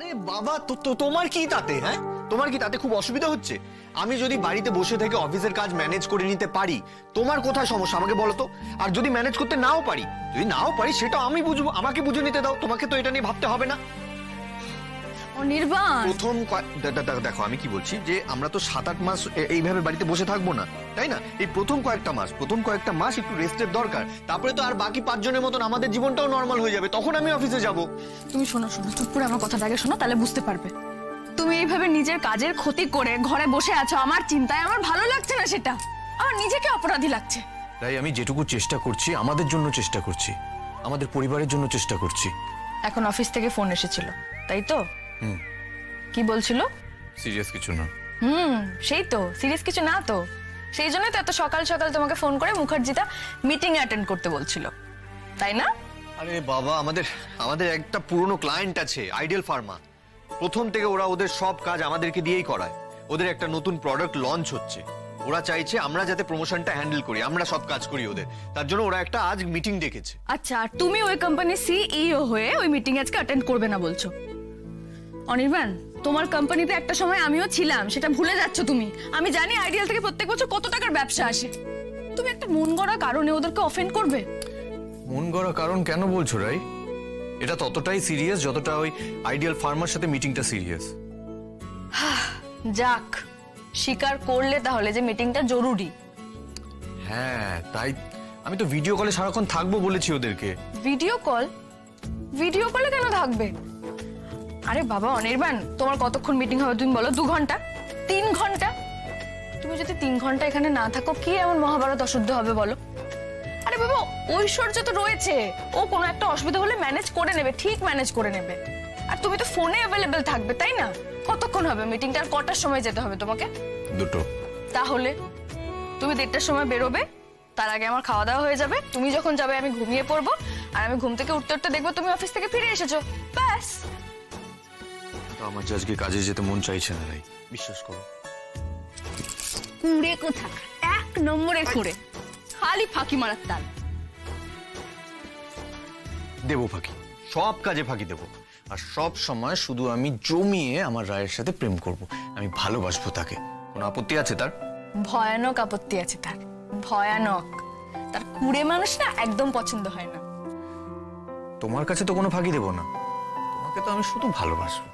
আরে বাবা, তোমার কি তাতে? হ্যাঁ, তোমার কি তাতে খুব অসুবিধা হচ্ছে? আমি যদি বাড়িতে বসে থেকে অফিসের কাজ ম্যানেজ করে নিতে পারি, তোমার কোথায় সমস্যা আমাকে বলো তো? আর যদি ম্যানেজ করতে নাও পারি সেটা আমি বুঝবো, আমাকে বুঝে নিতে দাও। তোমাকে তো এটা নিয়ে ভাবতে হবে না। অনির্বাণ, প্রথম দেখো আমি কি বলছি, যে আমরা তো 7-8 মাস এইভাবে বাড়িতে বসে থাকবো না, তাই না? এই প্রথম কয়েকটা মাস একটু রেস্টের দরকার। তারপরে তো আর বাকি 5 জনের মতন আমাদের জীবনটাও নর্মাল হয়ে যাবে, তখন আমি অফিসে যাব। তুমি শোনো, চুপ করে আমার কথাটা আগে শোনো, তাহলে বুঝতে পারবে। তুমি এইভাবে নিজের কাজের ক্ষতি করে ঘরে বসে আছো আমার চিন্তায়, আমার ভালো লাগছে না, সেটা আমার নিজেকে অপরাধী লাগছে। তাই আমি যেটুকু চেষ্টা করছি, আমাদের জন্য চেষ্টা করছি, আমাদের পরিবারের জন্য চেষ্টা করছি। এখন অফিস থেকে ফোন এসেছিল, তাই তো? কি বলছিল? সিরিয়াস কিছু না। সেই তো, সিরিয়াস কিছু না তো, সেই জন্যই তো এত সকাল সকাল তোমাকে ফোন করে মুখার্জিটা মিটিং অ্যাটেন্ড করতে বলছিল, তাই না? আরে বাবা, আমাদের একটা পুরনো ক্লায়েন্ট আছে, আইডিয়াল ফার্মা। প্রথম থেকে ওরা ওদের সব কাজ আমাদেরকে দিয়েই করায়। ওদের একটা নতুন প্রোডাক্ট লঞ্চ হচ্ছে, ওরা চাইছে আমরা যাতে প্রমোশনটা হ্যান্ডেল করি, আমরা সব কাজ করি ওদের। তার জন্য ওরা একটা আজ মিটিং ডেকেছে। আচ্ছা, আর তুমি ওই কোম্পানির সিইও হয়ে ওই মিটিং আজকে অ্যাটেন্ড করবে না বলছো? অনির্বাণ, তোমার কোম্পানিতে একটা সময় আমিও ছিলাম, সেটা ভুলে যাচ্ছ তুমি। আমি জানি আইডিয়াল থেকে প্রত্যেক বছর কত টাকার ব্যবসা আসে। তুমি একটা মন গড়া কারণে ওদেরকে অফেন্ড করবে? মন গড়া কারণ কেন বলছো রাই? এটা ততটাই সিরিয়াস যতটা ওই আইডিয়াল ফার্মার সাথে মিটিংটা সিরিয়াস। যাক, স্বীকার করলে তাহলে যে মিটিংটা জরুরি। হ্যাঁ, তাই আমি তো ভিডিও কলে সারাক্ষণ থাকবো বলেছি ওদেরকে। ভিডিও কলে কেন থাকবে? আরে বাবা অনির্বাণ, তোমার কতক্ষণ মিটিং হবে তুমি বলো? 2 ঘন্টা? 3 ঘন্টা? তুমি যদি 3 ঘন্টা এখানে না থাকো, কি এমন মহাভারত অশুদ্ধ হবে বলো? আরে বাবা, ঐশ্বর্য তো রয়েছে, ও কোনো একটা অসুবিধা হলে ম্যানেজ করে নেবে, ঠিক ম্যানেজ করে নেবে। আর তুমি তো ফোনে অ্যাভেলেবেল থাকবে, তাই না? কতক্ষণ হবে মিটিংটা, আর কটার সময় যেতে হবে তোমাকে? 2টো। তাহলে তুমি 1:30টার সময় বেরোবে, তার আগে আমার খাওয়া দাওয়া হয়ে যাবে। তুমি যখন যাবে আমি ঘুমিয়ে পড়বো, আর আমি ঘুম থেকে উঠতে উঠতে দেখবো তুমি অফিস থেকে ফিরে এসেছো, ব্যাস। আমার যে আজকে কাজে যেতে মন চাইছে না রাই, বিশ্বাস করো। কুড়ে কোথা, 1 নম্বরে কুড়ে, খালি ফাঁকি মারার তাল। দেবো ফাঁকি, সব কাজে ফাঁকি দেবো। আর সব সময় শুধু আমি জমিয়ে আমার রায়ের সাথে প্রেম করব, আমি ভালোবাসবো তাকে। কোনো আপত্তি আছে তার? ভয়ানক আপত্তি আছে তার, ভয়ানক। তার কুড়ে মানুষ না একদম পছন্দ হয় না। তোমার কাছে তো কোনো ফাঁকি দেবো না, তোমাকে তো আমি শুধু ভালোবাসবো।